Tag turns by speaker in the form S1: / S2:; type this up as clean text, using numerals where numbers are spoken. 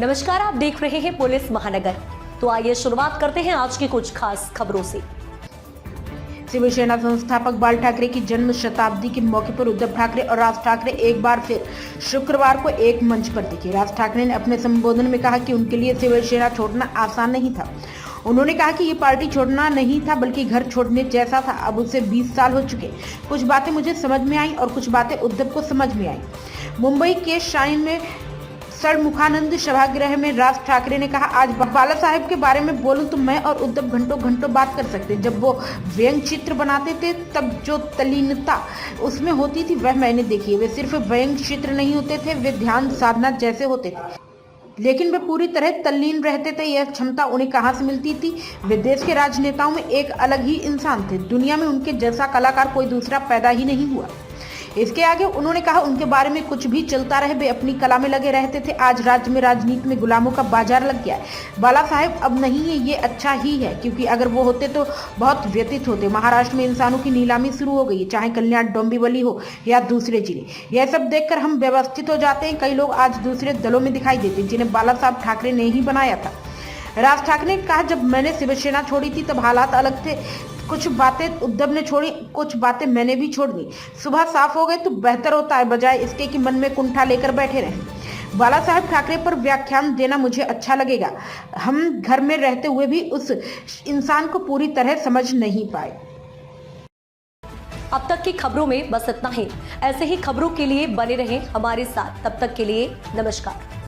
S1: नमस्कार, आप देख रहे हैं पुलिस महानगर। तो आइए शुरुआत करते हैं आज की कुछ खास खबरों से।
S2: शिवसेना संस्थापक बाल ठाकरे की जन्म शताब्दी के मौके पर उद्धव ठाकरे और राज ठाकरे एक बार फिर शुक्रवार को एक मंच पर दिखे। राज ठाकरे ने अपने संबोधन में कहा कि उनके लिए शिवसेना छोड़ना आसान नहीं था। उन्होंने कहा कि ये पार्टी छोड़ना नहीं था बल्कि घर छोड़ने जैसा था। अब उसे 20 साल हो चुके। कुछ बातें मुझे समझ में आई और कुछ बातें उद्धव को समझ में आई। मुंबई के शाइन में षणमुखानंद सभागृह में राज ठाकरे ने कहा, आज बाला साहेब के बारे में बोलूं तो मैं और उद्धव घंटों घंटों बात कर सकते। जब वो व्यंग चित्र बनाते थे तब जो तल्लीनता उसमें होती थी वह मैंने देखी। वे सिर्फ व्यंग चित्र नहीं होते थे, वे ध्यान साधना जैसे होते थे, लेकिन वे पूरी तरह तल्लीन रहते थे। यह क्षमता उन्हें कहाँ से मिलती थी? वे देश के राजनेताओं में एक अलग ही इंसान थे। दुनिया में उनके जैसा कलाकार कोई दूसरा पैदा ही नहीं हुआ। इसके आगे उन्होंने कहा, उनके बारे में कुछ भी चलता रहे, वे अपनी कला में लगे रहते थे। आज राज्य में राजनीति में गुलामों का बाजार लग गया है। बाला साहेब अब नहीं है, ये अच्छा ही है, क्योंकि अगर वो होते तो बहुत व्यतीत होते। महाराष्ट्र में इंसानों की नीलामी शुरू हो गई, चाहे कल्याण डोंबिवली हो या दूसरे जिले। यह सब देखकर हम व्यवस्थित हो जाते हैं। कई लोग आज दूसरे दलों में दिखाई देते जिन्हें बाला साहब ठाकरे ने ही बनाया था। राज ठाकरे ने कहा, जब मैंने शिवसेना छोड़ी थी तब हालात अलग थे। कुछ बातें उद्धव ने छोड़ी, कुछ बातें मैंने भी छोड़ दी। सुबह साफ हो गए तो बेहतर होता है, बजाय इसके कि मन में कुंठा लेकर बैठे रहें। बाला साहब ठाकरे पर व्याख्यान देना मुझे अच्छा लगेगा। हम घर में रहते हुए भी उस इंसान को पूरी तरह समझ नहीं पाए।
S1: अब तक की खबरों में बस इतना ही। ऐसे ही खबरों के लिए बने रहें हमारे साथ। तब तक के लिए नमस्कार।